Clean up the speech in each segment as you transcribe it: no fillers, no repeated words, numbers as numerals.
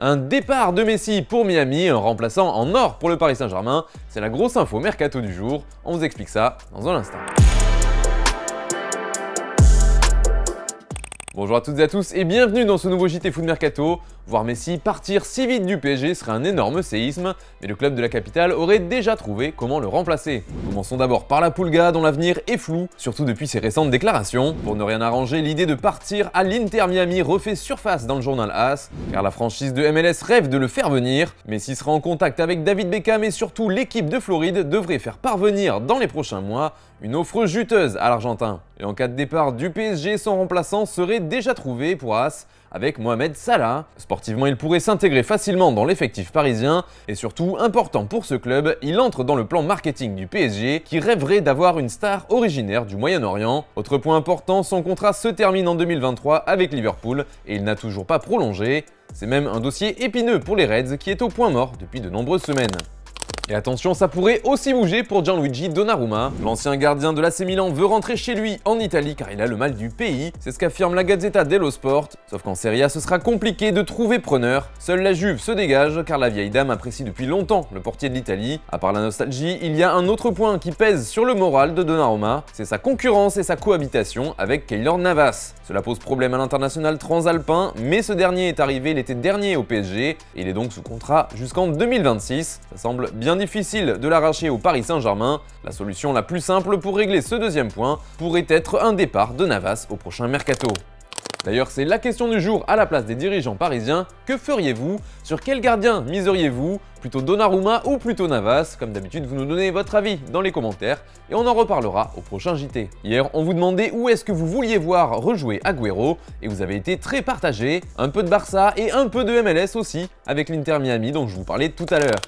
Un départ de Messi pour Miami, un remplaçant en or pour le Paris Saint-Germain. C'est la grosse info mercato du jour. On vous explique ça dans un instant. Bonjour à toutes et à tous et bienvenue dans ce nouveau JT Foot Mercato. Voir Messi partir si vite du PSG serait un énorme séisme, mais le club de la capitale aurait déjà trouvé comment le remplacer. Commençons d'abord par la Pulga dont l'avenir est flou, surtout depuis ses récentes déclarations. Pour ne rien arranger, l'idée de partir à l'Inter Miami refait surface dans le journal AS, car la franchise de MLS rêve de le faire venir. Messi sera en contact avec David Beckham et surtout l'équipe de Floride devrait faire parvenir dans les prochains mois une offre juteuse à l'Argentin. Et en cas de départ du PSG, son remplaçant serait déjà trouvé pour AS avec Mohamed Salah. Sportivement, il pourrait s'intégrer facilement dans l'effectif parisien et surtout, important pour ce club, il entre dans le plan marketing du PSG qui rêverait d'avoir une star originaire du Moyen-Orient. Autre point important, son contrat se termine en 2023 avec Liverpool et il n'a toujours pas prolongé. C'est même un dossier épineux pour les Reds qui est au point mort depuis de nombreuses semaines. Et attention, ça pourrait aussi bouger pour Gianluigi Donnarumma. L'ancien gardien de l'AC Milan veut rentrer chez lui en Italie car il a le mal du pays. C'est ce qu'affirme la Gazzetta dello Sport. Sauf qu'en Serie A, ce sera compliqué de trouver preneur. Seule la Juve se dégage car la vieille dame apprécie depuis longtemps le portier de l'Italie. À part la nostalgie, il y a un autre point qui pèse sur le moral de Donnarumma. C'est sa concurrence et sa cohabitation avec Keylor Navas. Cela pose problème à l'international transalpin, mais ce dernier est arrivé l'été dernier au PSG et il est donc sous contrat jusqu'en 2026. Ça semble bien difficile de l'arracher au Paris Saint-Germain. La solution la plus simple pour régler ce deuxième point pourrait être un départ de Navas au prochain mercato. D'ailleurs, c'est la question du jour à la place des dirigeants parisiens. Que feriez-vous? Sur quel gardien miseriez-vous? Plutôt Donnarumma ou plutôt Navas? Comme d'habitude, vous nous donnez votre avis dans les commentaires et on en reparlera au prochain JT. Hier, on vous demandait où est-ce que vous vouliez voir rejouer Agüero et vous avez été très partagés. Un peu de Barça et un peu de MLS aussi, avec l'Inter Miami dont je vous parlais tout à l'heure.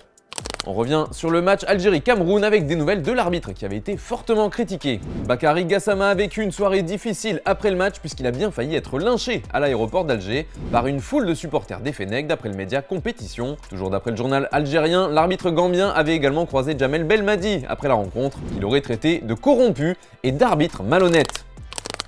On revient sur le match Algérie-Cameroun avec des nouvelles de l'arbitre qui avait été fortement critiqué. Bakary Gassama a vécu une soirée difficile après le match puisqu'il a bien failli être lynché à l'aéroport d'Alger par une foule de supporters des Fennecs d'après le média Compétition. Toujours d'après le journal algérien, l'arbitre gambien avait également croisé Jamel Belmadi après la rencontre, qu'il aurait traité de corrompu et d'arbitre malhonnête.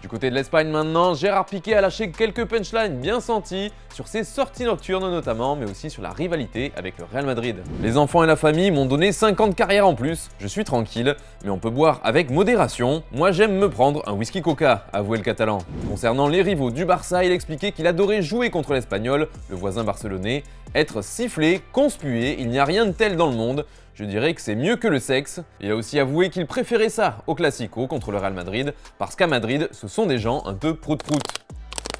Du côté de l'Espagne maintenant, Gérard Piqué a lâché quelques punchlines bien senties sur ses sorties nocturnes notamment, mais aussi sur la rivalité avec le Real Madrid. Les enfants et la famille m'ont donné 5 ans de carrière en plus, je suis tranquille, mais on peut boire avec modération. Moi j'aime me prendre un whisky coca, avouait le Catalan. Concernant les rivaux du Barça, il expliquait qu'il adorait jouer contre l'Espagnol, le voisin barcelonais, être sifflé, conspué, il n'y a rien de tel dans le monde. Je dirais que c'est mieux que le sexe. Il a aussi avoué qu'il préférait ça au Classico contre le Real Madrid, parce qu'à Madrid, ce sont des gens un peu prout-prout.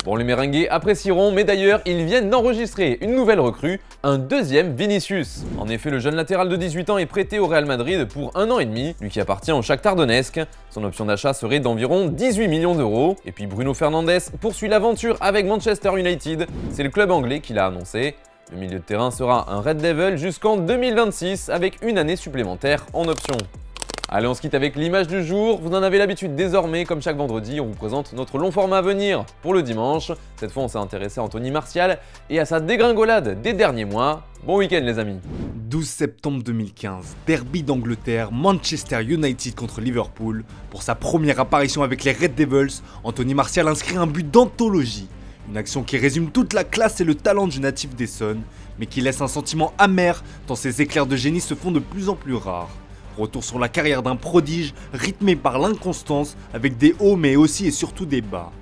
Bon, les merengues apprécieront, mais d'ailleurs, ils viennent d'enregistrer une nouvelle recrue, un deuxième Vinicius. En effet, le jeune latéral de 18 ans est prêté au Real Madrid pour 1 an et demi, lui qui appartient au Shakhtar Donetsk. Son option d'achat serait d'environ 18 millions d'euros. Et puis Bruno Fernandes poursuit l'aventure avec Manchester United, c'est le club anglais qui l'a annoncé. Le milieu de terrain sera un Red Devil jusqu'en 2026 avec une année supplémentaire en option. Allez, on se quitte avec l'image du jour. Vous en avez l'habitude désormais, comme chaque vendredi, on vous présente notre long format à venir pour le dimanche. Cette fois, on s'est intéressé à Anthony Martial et à sa dégringolade des derniers mois. Bon week-end les amis. 12 septembre 2015, derby d'Angleterre, Manchester United contre Liverpool. Pour sa première apparition avec les Red Devils, Anthony Martial inscrit un but d'anthologie. Une action qui résume toute la classe et le talent du natif d'Essonne, mais qui laisse un sentiment amer tant ces éclairs de génie se font de plus en plus rares. Retour sur la carrière d'un prodige rythmé par l'inconstance avec des hauts mais aussi et surtout des bas.